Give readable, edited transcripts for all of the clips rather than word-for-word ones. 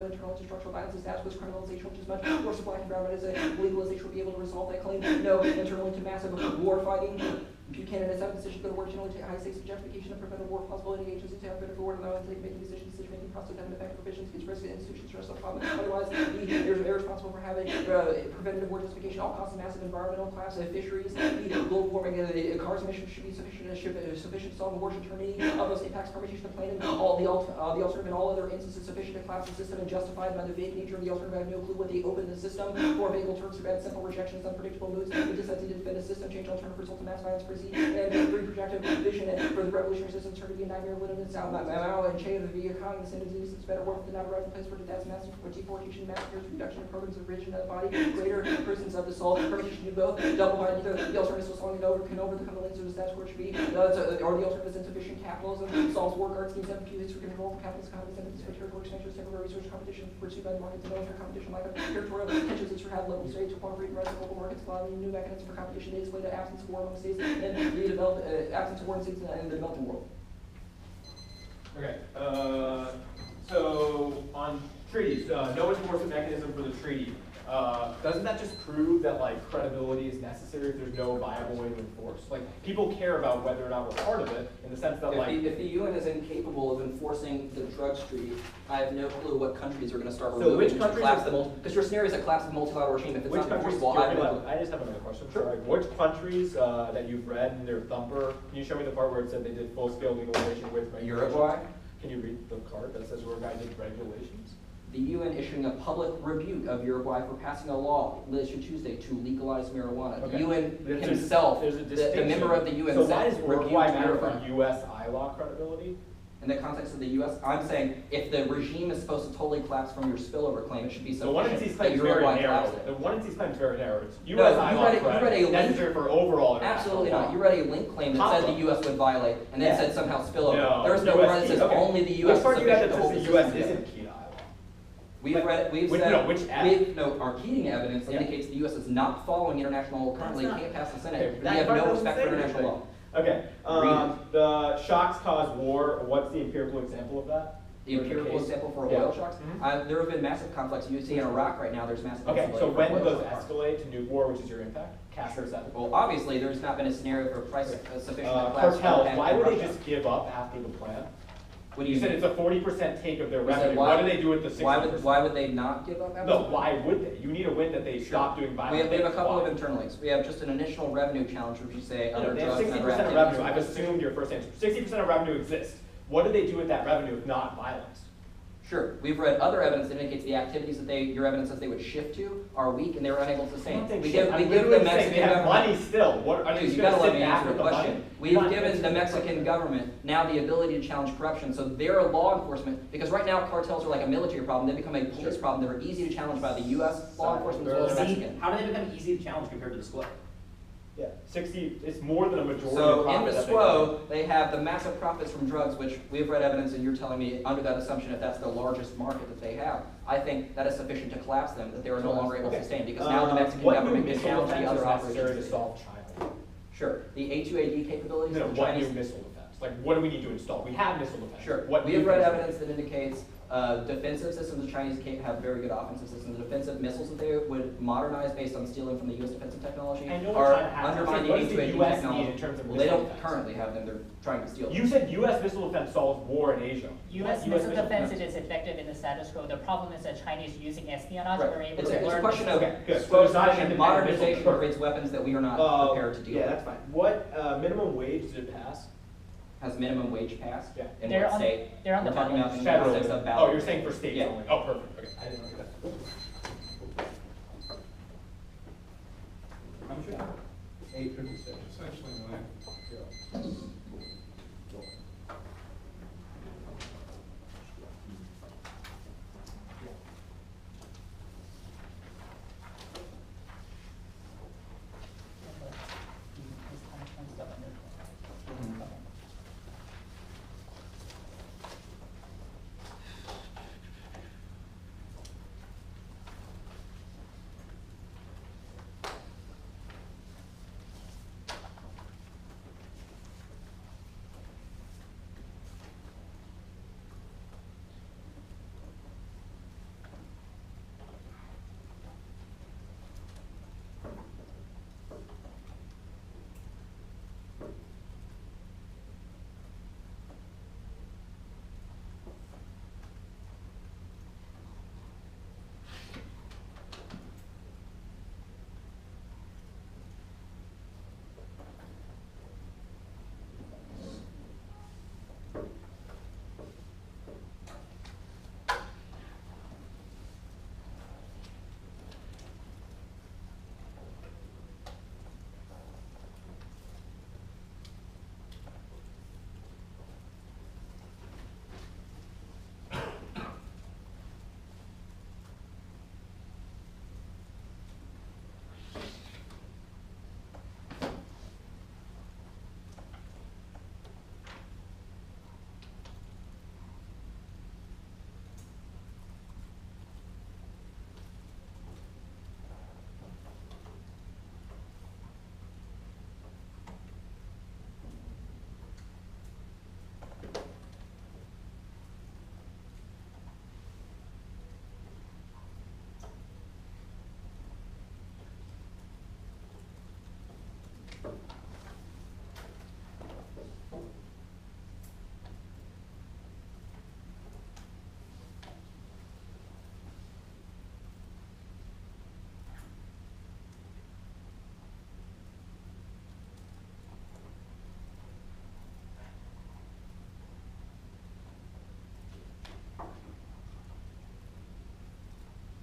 internal to structural violence is status quo criminalization, which is much worse for black and brown, but as a legalization would be able to resolve that claim. No, internally to massive war fighting. Buchanan has had a position to originally to high stakes objectification of preventive war possibility agencies to have critical word allowing to making decisions, decision-making process, having effective provisions against risk and institutions stress the problem. Otherwise, they're responsible for having preventative war justification, all costs of massive environmental collapse of fisheries, global warming, cars emissions should be sufficient to solve a war determining of those impacts, permutation of plan, and all the alternative and all other instances sufficient to collapse the system and justified by the vague nature of the alternative. I have no clue what they open the system for. Vague alternatives are bad, simple rejections, unpredictable moods, the necessity to defend the system, change alternative results of mass violence, and three projective vision for the revolutionary system turned to be a nightmare of living in South Mao and Che of the economy, the same disease, it's better work than not arrive in a place where the deaths, massive deportation, massacres, reduction of programs of religion of the body, greater prisons of the soul, permission to do both, double by either the alternatives so long can overcome the lens of the status quo should be, or the alternative is insufficient capitalism, solves war guard schemes, empties for control for capitalist economies, empties for territorial expansion, temporary resource competition pursued by the markets, and military competition, like territorial tensions, is for have local states to cooperate and rise local markets, allowing new mechanisms for competition, they display the absence of war among states, and the developed absence of war in states in the developing world. Okay, so on treaties, no enforcement mechanism for the treaty. Doesn't that just prove that like credibility is necessary if there's no viable way to enforce? Like people care about whether or not we're part of it in the sense that if the UN is incapable of enforcing the drugs treaty, I have no clue what countries are going to start removing. So which countries? Because your scenario is a collapse of the multilateral regime. If it's not enforceable, I just have another question. Sure. Which countries that you've read in their thumper? Can you show me the part where it said they did full-scale legalization with regulations? Uruguay. Can you read the card that says Uruguay did regulations? The UN issuing a public rebuke of Uruguay for passing a law issued Tuesday to legalize marijuana. Okay. The UN himself, the member of the UN so why does Uruguay matter for marijuana. U.S. ILAW credibility? In the context of the U.S., I'm saying if the regime is supposed to totally collapse from your spillover claim, it should be so one of these claims very narrow. The one of these claims very narrow. It's U.S. ILAW necessary for overall. Absolutely not. You read a link claim that said the U.S. would violate, and then said somehow spillover. No, there's no one that says only the U.S. is sufficient to hold the U.S. isn't key to ILAW. Our Keating evidence indicates the U.S. is not following international law currently, can't pass the Senate. We have no respect for international law. Okay, the shocks cause war. What's the empirical example of that? The empirical example for oil shocks? There have been massive conflicts. You see in Iraq right now, there's massive Okay, so when do those escalate to nuke war, which is your impact? Well, obviously, there's not been a scenario for price sufficient cartels, why would they just give up after the plan? When you said it's a 40% take of their revenue. What do they do with the 60%? Why would they not give up? No, why would they? You need a win that they stop doing violence. We have a couple of internal links. We have just an initial revenue challenge, which you say other drugs. 60% of revenue. I've assumed your first answer. 60% of revenue exists. What do they do with that revenue if not violence? Sure. We've read other evidence that indicates the activities that your evidence says they would shift to are weak and they were unable to sustain. We give the Mexican government money still. What are you gotta let me answer the question. We've given the Mexican government now the ability to challenge corruption, so they're a law enforcement, because right now cartels are like a military problem, they become a police problem. They're easy to challenge by the US law enforcement as well as Mexican. How do they become easy to challenge compared to the split? Yeah, 60, it's more than a majority so of profit. In the SWO, they have the massive profits from drugs, which we've read evidence, and you're telling me under that assumption if that's the largest market that they have. I think that is sufficient to collapse them, that they are no longer able to sustain, because now the Mexican government can challenge the other operations. To solve China? Sure. The A2AD capabilities No, of the what Chinese... new missile defense? Like, what do we need to install? We have missile defense. Sure. We have read evidence that indicates defensive systems. The Chinese have very good offensive systems. The defensive missiles that they would modernize based on stealing from the U.S. defensive technology are undermining the A2AD technology. In terms of well, they don't currently have them. They're trying to steal them. You said U.S. missile defense solves war in Asia. U.S. missile defense is effective in the status quo. The problem is that Chinese using espionage are able to learn. It's a question of modernization creates weapons that we are not prepared to deal with. Yeah, that's fine. What minimum wage did it pass? Has minimum wage passed? Yeah. In what state? They're on the talking about federal. Oh, you're saying for states only. Oh, perfect. Okay, I didn't know that. How much? 856. Essentially 9.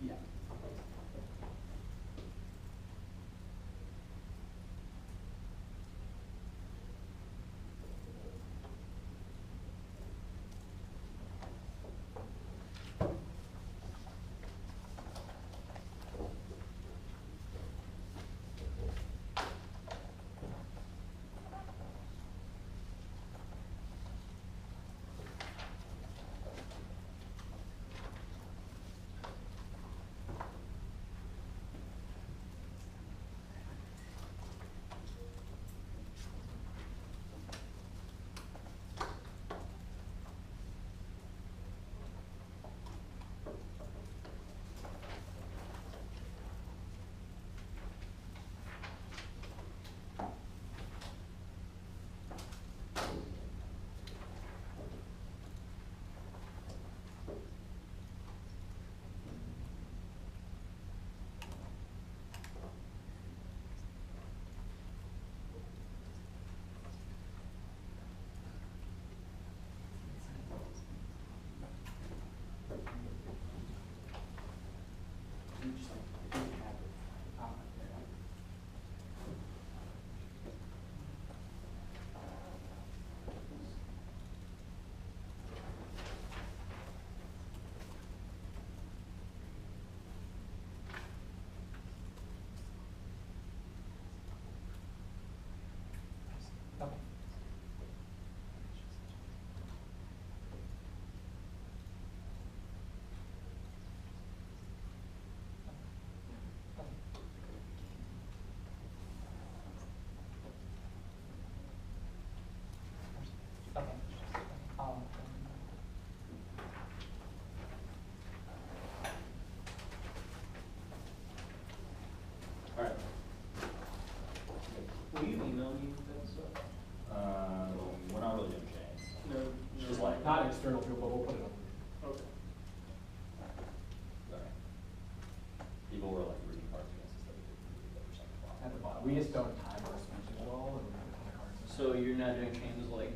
Yeah. All right. Will you email me that stuff? We're not really doing chains. No. Just like. Not external people, but we'll put it on. Okay. Sorry. People were like reading cards against us that we did or something. At the bottom. We just don't time our speeches at all, and we put the cards in. So you're not doing changes like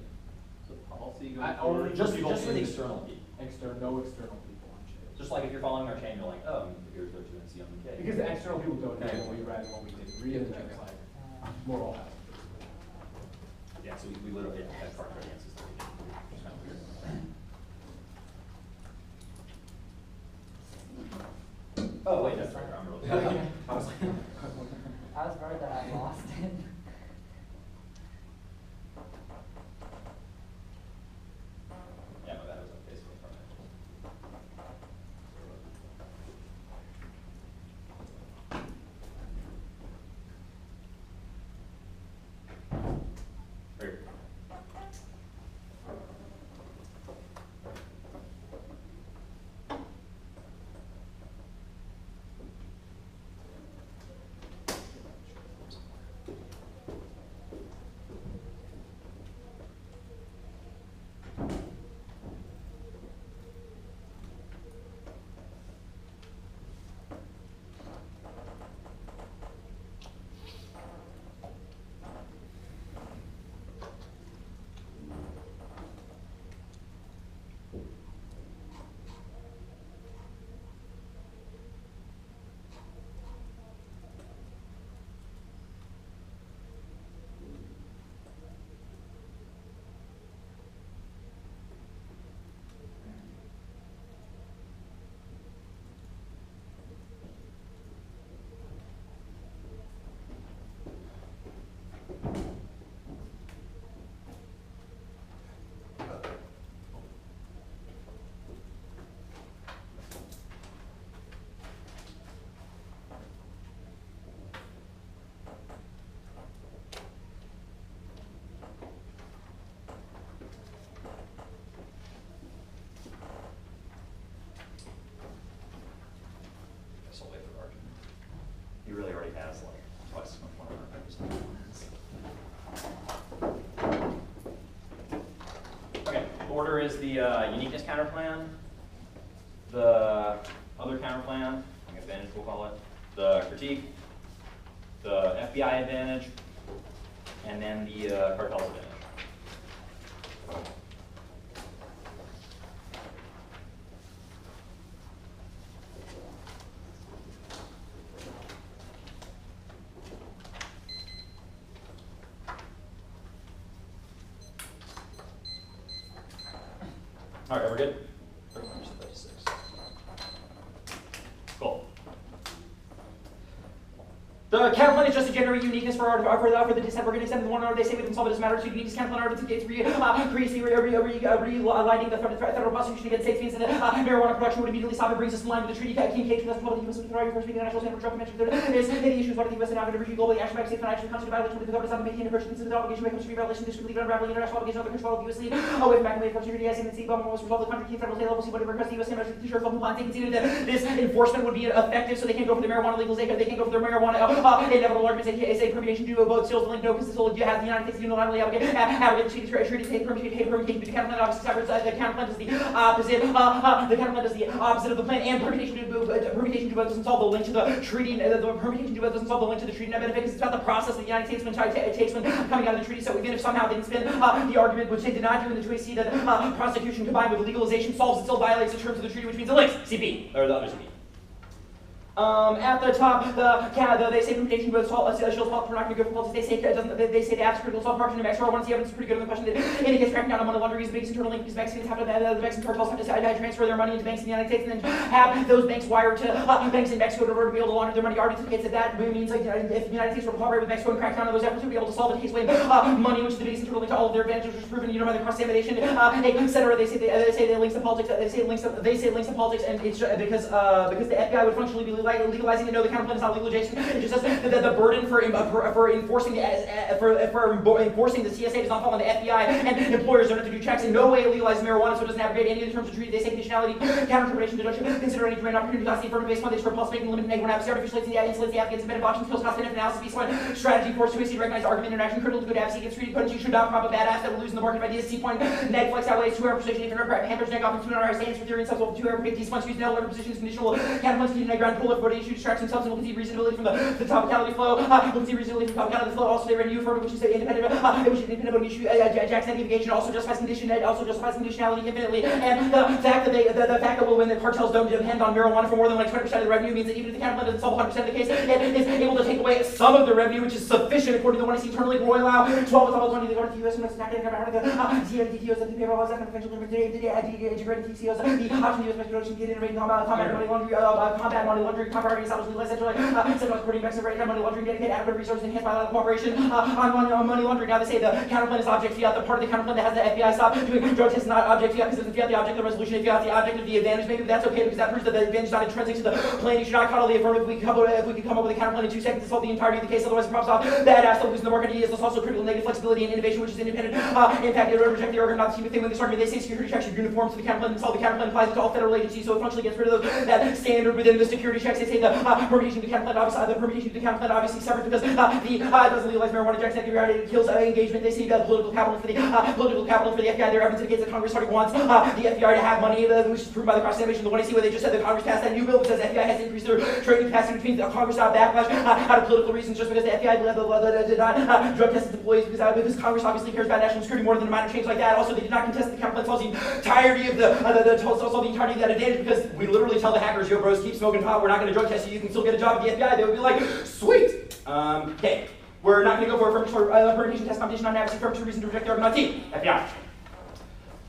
the policy going Only forward? Just people for the in- external people. No external people on chain. Just like if you're following our chain, you're like, oh, here's their 2NC on the K. Because the external people don't know what we read and what we didn't read, and it's like, more all has. Yeah, so we literally had card against us that we did. It's kind of weird. Oh, wait, that's right. I'm really. I was like. I was worried that I lost it. Yeah, no, that was on Facebook from it. Here. Guess I'll wait for Arjun. He really already has like twice as much one of our Okay, order is the uniqueness counter plan, the other counter plan, like advantage we'll call it, the critique, the FBI advantage, and then the cartel's advantage. good? 36. Cool. The counterplan is just to generate uniqueness for the descent. We're going to extend the one order. They say we can solve it as a matter of two uniqueness. Counterplan order creates realigning the federal prosecution against states means that marijuana production would immediately stop. It brings us in line with the treaty. King Cage with us, the U.S. authority for speaking national standard drug convention. The issues what the U.S. and now going to globally action by state financial constitute violation with the government making a person consider the obligation when it comes to revelation, discriminate, unraveling international obligation of the control of the U.S. lead. Away from back when it comes to treaty, as in the state government must resolve the country federal state level. See what it requests the U.S. and to ensure full compliance. They conceded that this enforcement would be effective, so they can't go for the marijuana legalization. They can't go for their marijuana inevitable arguments. Say permutation do both still link no because you have the United States unilaterally obligate treaty take permutation the counterplan obviously separates the counterplan does the opposite the counterplan does the opposite of the plan and permutation do both doesn't solve the link to the treaty the permutation do both doesn't solve the link to the treaty net benefit because it's about the process that the United States takes when coming out of the treaty. So even if somehow they didn't spin the argument which they did not do in the 2AC that prosecution combined with legalization solves it still violates the terms of the treaty, which means it links CP or the other CP. At the top, they say permutation both shields we're not going to go for politics. They say the abs critical solve margin of X. I want to see evidence pretty good on the question that indicates cracking down on money laundering is the biggest internal link because Mexicans have to the Mexican cartels have to transfer their money into banks in the United States and then have those banks wired to banks in Mexico in order to be able to launder their money. Already indicates that means like if the United States were to cooperate with Mexico and crack down on those efforts, to be able to solve it takes away money, which is the biggest internal link to all of their advantages, which is proven by the cross-examination, etc. They say they links to politics. They say links to politics, and it's because the FBI would functionally be legalizing it. No, the counterplan is not legal adjacent. It just says that the burden for enforcing the CSA does not fall on the FBI, and employers don't have to do checks. In no way it legalizes marijuana, so it doesn't abrogate any of the terms of treaty. They say conditionality, counter-interpretation, deduction, consider any domain opportunity cost, the affirmative based foundation for plus making limited negative advocacy, artificial insulates the applicants, amended options, skills, cost, benefit analysis, B-point, strategy, force, to recognize argument, interaction, critical to good advocacy against treaty, potency, should not prompt a bad ass that will lose in the market of ideas, C-point, neg, flex, outlays, 2-hour precision, infinite, hampers, neg, often 2-hour stands for theory and subs, 2-hour big D-points, use no level positions, conditional, counterpoints, neg, ground, pull up, issue, distraction, subs, and we'll conceive reasonability from the topicality flow, we'll conceive reasonability from topicality flow, also they read new affirmative, which is independent, which is independent of an issue, Jackson negation also justifies conditionality infinitely, and the fact that when the cartels don't depend on marijuana for more than like 20% of the revenue means that even if the counterplan doesn't solve 100% of the case, it is able to take away some of the revenue, which is sufficient according to the 1AC internally Roy Lau, 12 with all 20, the order to the U.S. and attacking the DTOs, the payroll laws, and potential integrated TCOs, the option to U.S. production, get innovating combat money laundering, combat establishment, less central supporting Mexican money laundering, dedicate adequate resources, enhanced bilateral cooperation on money laundering. Now they say the counterplan is object fiat, the part of the counterplan that has the FBI stop doing drug tests is not object fiat because it's fiat the object of the resolution, if fiat the object of the advantage, maybe that's okay because that proves that the advantage is not intrinsic to the plan. You should not coddle the affirmative. If we could come up with a counterplan in 2 seconds to solve the entirety of the case, otherwise it props off that ass losing the market ideas. There's also critical negative flexibility and innovation, which is independent impact. They don't reject the argument, not the human thing when this argument. They say security checks are uniform to the counterplan and solve the counterplan applies to all federal agencies, so it functionally gets rid of that standard within the security checks. They say the permutation to the counterplan obviously separate because it doesn't legalize marijuana, checks it kills engagement. They say the political capital for the FBI. Their evidence indicates that Congress already wants the FBI to have money, which is proven by the cross-examination. The 1AC where they just said that Congress passed that new bill that says the FBI has to increase their trading capacity, which means that Congress not backlash out of political reasons just because the FBI did not drug test its employees because Congress obviously cares about national security more than a minor change like that. Also, they did not contest the counterplan solves the entirety of the entirety of that advantage because we literally tell the hackers, yo bros, keep smoking pot, we're not going to drug test you, you can still get a job at the FBI. They would be like, sweet! Okay. We're not going to go for a permutation test competition on advocacy for reason to reject the argument on T. FBI.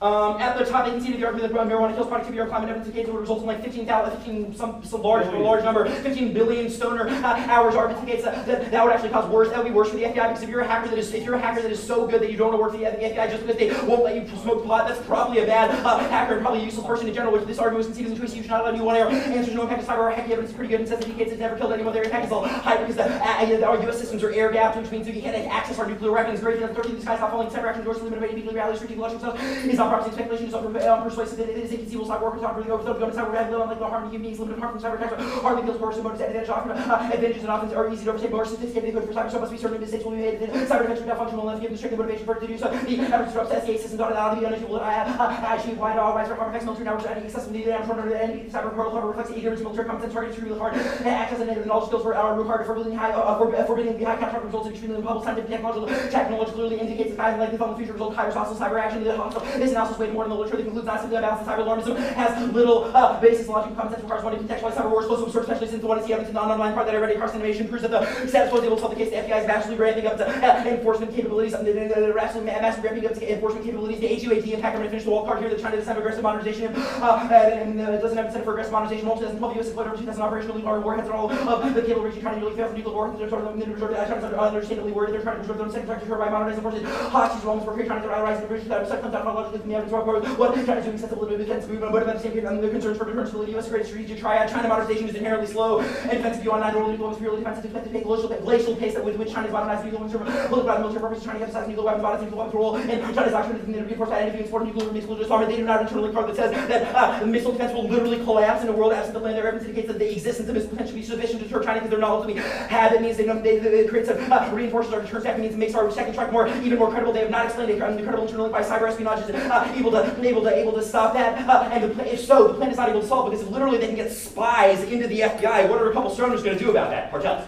At the top, they can see the argument that marijuana kills productivity or climate evidence indicates it would result in like 15 large number, 15 billion stoner hours. Argument indicates that would actually cause worse. That would be worse for the FBI because if you're a hacker that is so good that you don't want to work for the FBI just because they won't let you smoke pot, that's probably a bad hacker and probably a useless person in general. Which this argument was conceded in the 2AC. You should not allow anyone error. Answers no impact to cyber or hacky evidence is pretty good and says indicates it's never killed anyone. Their impact is all high because our U.S. systems are air gapped, which means we can't access our nuclear weapons. Greater than 13, these guys not following cyber action doors to limit immediately reality, strategic logical stuff is not property speculation, is unpersuasive. It is inconceivable. Cyber workers are really overthrown. Going to cyber bad, like the harm to human beings, limited harm from cyber attacks. Hardly feels worse. Motives advantage often advantages and often are easy to overstate. More sophisticated than good for cyber, so must be certain mistakes will be made. Cyber defense without functional enough to give them strict motivation for it to do so. The average disrupts SCA systems ought to be unusual. Actually, wide wise for harm effects, military networks, any accessibility to any cyber portal cover reflects ignorance, military competence, targets really hard. Access and knowledge skills for our hard forbidding high counter results in extremely improbable scientific technology clearly indicates the kind of likely following future result higher hostile cyber action. This analysis way more than the literature that concludes not simply unbalanced cyber alarmism has little basis in logic and common sense, requires one to contextualize cyber wars closely, especially since the one is the evidence in the online part that I read across animation proves that the status quo is able to solve the case. The FBI is massively ramping up to enforcement capabilities. They're massively ramping up to enforcement capabilities. The AUAD impact. I'm going to finish the wall card here. That China doesn't have aggressive modernization and doesn't have incentive for aggressive modernization. All 2012 U.S. deployed over 2,000 operational nuclear warheads and all of the cable region trying to nearly fail from nuclear war. They're sort of China's understandably worried. They're trying to preserve their own second structure by modernizing forces. Hostage Romans for trying to rise the British that comes out logically from the evidence report. What China's doing sensible to defense movement, but at the same time, the concerns for deterrence stability. U.S. great strategic triad. China modernization is inherently slow and defensive beyond nine orderly nuclear purely defensive to take glacial pace that with which China's modernized nuclear weapons for military purposes, trying to emphasize nuclear weapons, nuclear weapons role, and China's doctrine is to reinforce that enemy export nuclear missile disarmament. They do not internally card that says that missile defense will literally collapse in a world absent the land. Their evidence indicates that the existence of missiles potentially sufficient to deter China because their knowledge that we have. It means it creates a reinforces our deterrence tactic. Means it makes our second strike even more credible. They have not explained the credible internal link by cyber espionage is able to stop that. And if so, the plan is not able to solve because if literally they can get spies into the FBI, what are a couple stoners going to do about that? Cartels.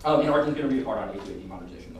And Arjun's going to read hard on A2AD modernization.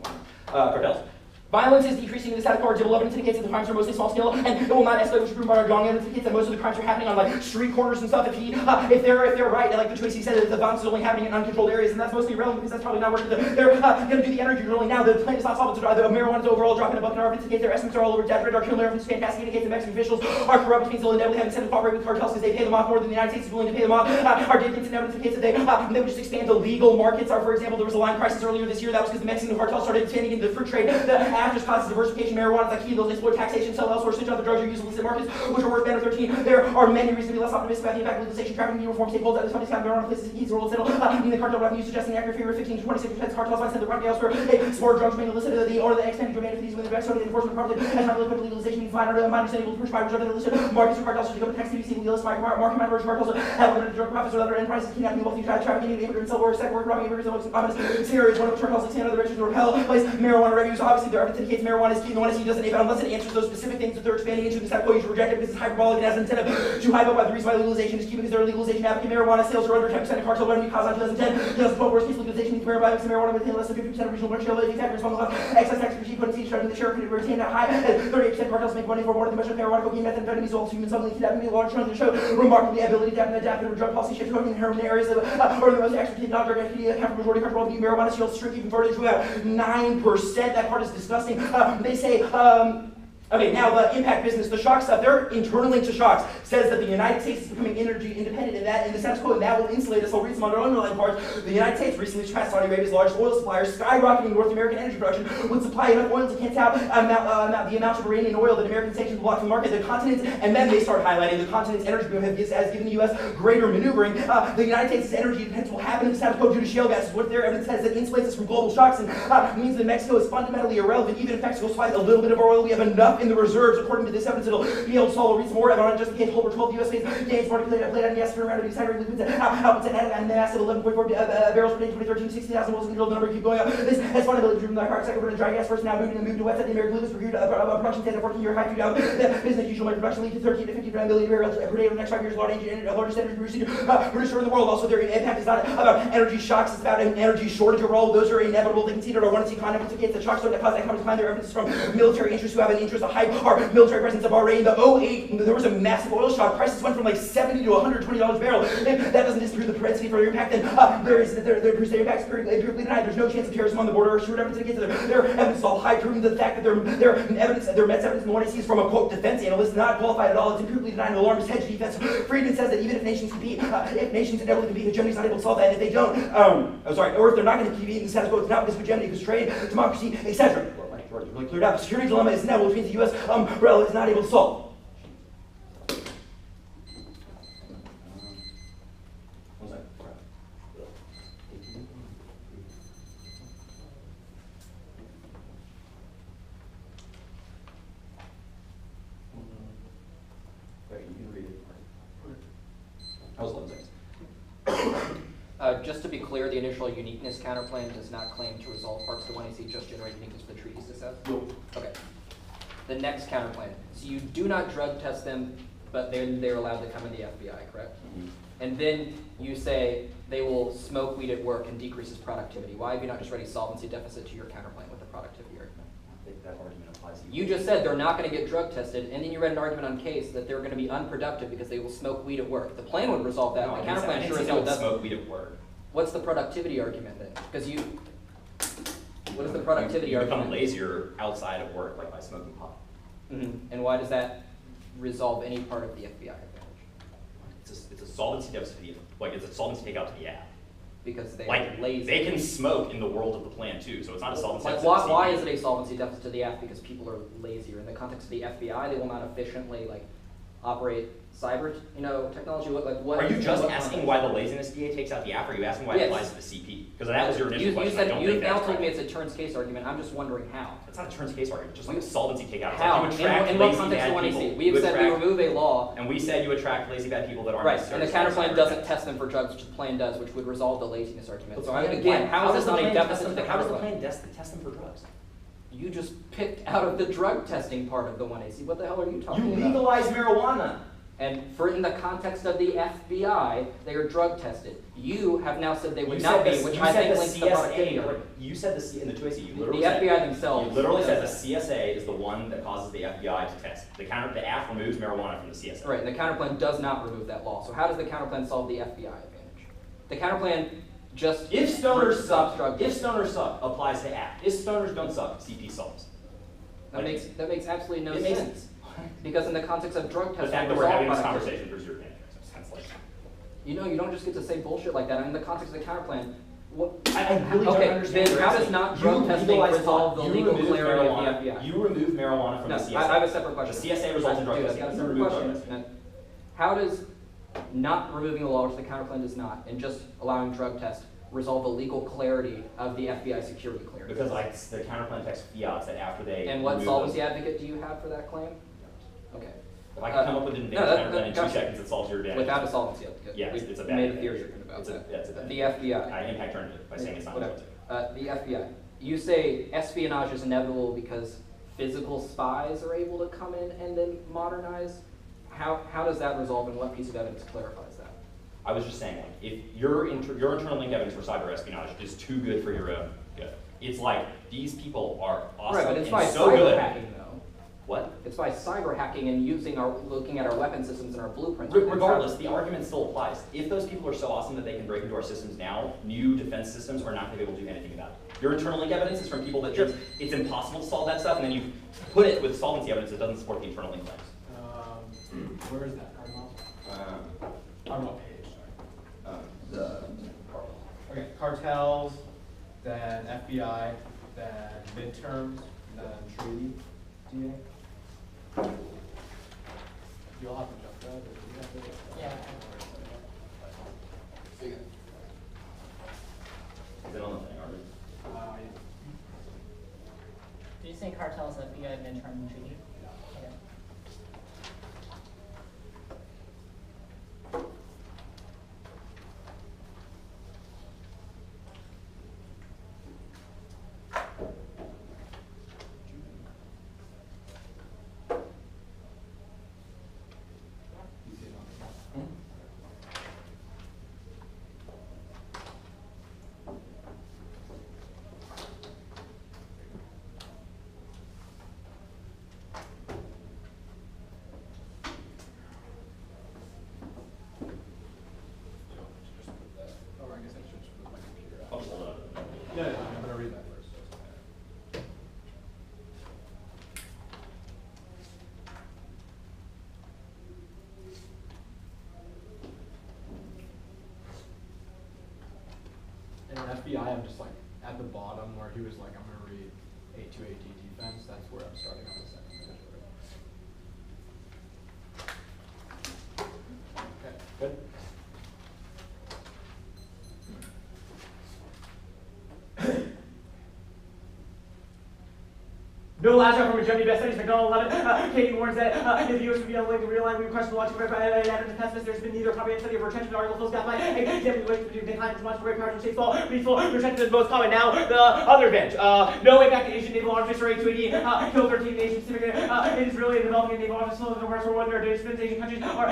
Cartels. Violence is decreasing in the static cards. Evidence indicates that the crimes are mostly small scale, and it will not escalate, which is proven by our young evidence indicates that most of the crimes are happening on like street corners and stuff. If they're right, like the Tracy said, that the violence is only happening in uncontrolled areas, and that's mostly irrelevant because that's probably not working. They're going to do the energy drilling now. The plan is not solved. The marijuana is overall dropping a buck in our evidence indicates their estimates are all over exaggerated. Our criminal evidence is fantastic. Indicates that Mexican officials are corrupt, which means they'll inevitably have incentive to cooperate with cartels because they pay them off more than the United States is willing to pay them off. Our data evidence indicates that they would just expand the legal markets. For example, there was a Lyme crisis earlier this year. That was because the Mexican cartels started expanding into the fruit trade. The after causes diversification. Marijuana is like key. Those exploit taxation, sell elsewhere, switch other drugs are used in illicit markets, which are worth better 13. There are many reasons to be less optimistic about the impact of legalization. Trafficking reform stakeholders at this point, marijuana places keys role settle. In the cartel revenue suggesting an accurate figure of 15 to 26%. Cartels might send the property elsewhere. More drugs remain illicit, or the expanded domain of these within the the enforcement property has not really put legalization means fine or minors able to push by which other illicit markets or cartels should go to tax TVC legalist market managers cartels have limited drug profits or other enterprises kidnapping wealthy trafficking immigrants sell sex work robbing immigrants and ominous scenarios. One of which cartels like other registers or hell place marijuana revenues. Obviously, their evidence indicates marijuana is key. The one is he doesn't even unless it answers those specific things that they're expanding into. The status quo you should reject it because it's hyperbolic and has an incentive to hype up by the reason why legalization is key because their legalization advocate marijuana sales are under 10% of cartel revenue caused on 2010. 2012 worst case legalization means marijuana within less than 50% of regional commercial factors on the left. Excise tax regime put in siege the share could retain that high. 38% cartels make money for more than the measure of marijuana, cocaine, methamphetamines, all human smuggling, kidnapping, large chunks of the show. Remarkably ability to adapt to drug policy shift cocaine and heroin areas that are the most extractive non-drug activity account for majority cartel revenue. Marijuana sales shrink even further to about 9%. That part is disgusting. They say okay, now the impact business, the shock stuff, their internal link to shocks says that the United States is becoming energy independent in the status quo, and that will insulate us. I'll read some other underlying parts. The United States recently surpassed Saudi Arabia's largest oil supplier, skyrocketing North American energy production would supply enough oil to cancel out the amount of Iranian oil that American sanctions block from the market. The continents, and then they start highlighting the continent's energy boom has given the U.S. greater maneuvering. The United States' energy independence will happen in the status quo due to shale gas. What their evidence says that insulates us from global shocks and means that Mexico is fundamentally irrelevant. Even if Mexico supplies a little bit of oil, we have enough in the reserves. According to this evidence, it'll be able to solve reads more evidence just in case Holbert 12 U.S. gains more played out in the estimate around of these hybrid liquids and the mass of 11.4 barrels per day, 2013, 60,000 wells controlled, the number keep going up. This has fundamentally driven the hard cycle for the dry gas first now moved to wet set. The American liquids reviewed production stands at 14-year high down. The business usual production lead to 13 to 15 million barrels per day over the next 5 years. Largest energy producer in the world. Also, their impact is not about energy shocks; it's about an energy shortage overall. Those are inevitable. They conceded or want to see conduct indicates that shocks don't cause economic decline. Their evidence is from military interests who have an interest to hype our military presence of Bahrain. The 08, there was a massive oil shock. Prices went from like $70 to $120 a barrel. If that doesn't disprove the propensity for their impact, then their impact is empirically denied. There's no chance of terrorism on the border. Sure, evidence indicates that their evidence is all high, proving the fact that their METS evidence, the one I see is from a quote defense analyst, not qualified at all. It's empirically denied an alarmist hedge defense. Friedman says that even if nations compete, if nations inevitably compete, hegemony is not able to solve that. And if they don't, or if they're not going to compete in the status quo, it's not because of hegemony, because trade, democracy, etc. Well, really cleared out. The security dilemma is inevitable, which means the U.S. umbrella is not able to solve. Just to be clear, the initial uniqueness counterplan does not claim to resolve parts of the 1AC, just generate uniqueness for the treaties this has? Nope. Okay. The next counterplan. So you do not drug test them, but they're allowed to come in the FBI, correct? Mm-hmm. And then you say they will smoke weed at work and decreases productivity. Why have you not just ready solvency deficit to your counterplan with the productivity argument? think that argument applies to You just said they're not going to get drug tested, and then you read an argument on case that they're going to be unproductive because they will smoke weed at work. The plan would resolve that. No, The I didn't say- I counterplan didn't sure say as don't hell doesn't. smoke weed at work. What's the productivity argument then? Because you, what is the productivity You argument? become lazier outside of work, like by smoking pot. And why does that resolve any part of the FBI advantage? It's a solvency deficit, like it's a solvency takeout to the app. Because they Like are lazy. they can smoke in the world of the plan too, so it's not a solvency Like, deficit. why is it a solvency deficit to the app? Because people are lazier. In the context of the FBI, they will not efficiently like operate cyber, technology. What? Are you just what asking context? why the laziness DA takes out the app, or are you asking why it Yes. applies to the CP? Because that was your initial You question. I don't said you've think now that's told me correct. it's a turns case argument. I'm just wondering how. It's not a turns case argument, just like a solvency takeout. It's How? like you attract In what lazy context do you bad want to people. see? We have said we remove a law. And we said you attract lazy bad people that aren't Right, necessarily and the counterplan cyber doesn't attacks. test them for drugs, which the plan does, which would resolve the laziness argument. So But again, how is does this not the a plan deficit to the How does the counterplan? plan test them for drugs? You just picked out of the drug testing part of the 1AC. What the hell are you talking You about? legalize marijuana. And for in the context of the FBI, they are drug tested. You have now said they would not be, which I think links to productivity. You said in the 2AC, you The literally said. FBI themselves. You literally said the does CSA is the one that causes the FBI to test. The app removes marijuana from the CSA. that. Right, and the counterplan does not remove that law. So how does the counterplan solve the FBI advantage? The counterplan just If stoners stops suck, drug if testing. stoners suck, applies to app. If stoners don't suck, CP solves. That makes absolutely no It makes sense. Because in the context of drug The testing, fact that we're resolve having this productivity. conversation proves your advantage. Sounds like. You don't just get to say bullshit like that. In the context of the counterplan, what? I really don't Okay, understand. then what how you're does saying. not You drug testing legalize resolve pot. the You legal remove clarity of the marijuana. FBI? You remove marijuana from No, the CSA. I have a separate question. The CSA results in drug Dude, testing. I've got a You separate remove drug question. testing. Now, how does not removing the law, which the counterplan does not, and just allowing drug tests resolve the legal clarity of the FBI security clearance? Because the counterplan text fiat that after they And what remove solvency those- advocate do you have for that claim? Okay. If I can come up with an no, advanced that- counterplan in 2 gotcha. seconds, it solves your advantage. Without a solvency advocate. Yeah, We it's a bad made a advantage. theory argument about It's a- that. yeah, it's a bad The advantage. FBI. I impact turned it by saying it's not Whatever. relative. The FBI. You say espionage is inevitable because physical spies are able to come in and then modernize. How does that resolve, and what piece of evidence clarifies that? I was just saying, like, if your internal link evidence for cyber espionage is too good for your own good, it's like these people are awesome Right, but it's and by so cyber good. hacking though. What? It's by cyber hacking and looking at our weapon systems and our blueprints. Regardless, the argument still applies. If those people are so awesome that they can break into our systems now, new defense systems are not going to be able to do anything about it. Your internal link evidence is from people that just, it's impossible to solve that stuff, and then you put it with solvency evidence that doesn't support the internal link claims. Where is that? On what page, sorry? Okay, cartels, then FBI, then midterms, then treaty, DA. You'll have to jump that, or do you have to jump that? Yeah. Is it on the thing, already? Did you say cartels, FBI, midterm, and treaty? Okay. Oh, I guess I should just put my computer I'll out. just hold it up. No, I'm gonna read that first. And FBI, I'm just like at the bottom where he was like, I'm gonna read 828D defense. That's where I'm starting on the second page. Okay, good. Bill Lazar from Germany Best Studies, McDonald 11. Katie warns that if the U.S. would be unwilling to realign, we request the launch of Adam and pessimist. There's been neither comprehensive study of retrenchment article fills got by examining the way to decline as much great power states fall. Peaceful retrenchment is most common. Now, the other advantage. No impact to Asian naval arms history 280. Killed 13 nations. It is really developing a naval arms still in the West War. There are Asian countries are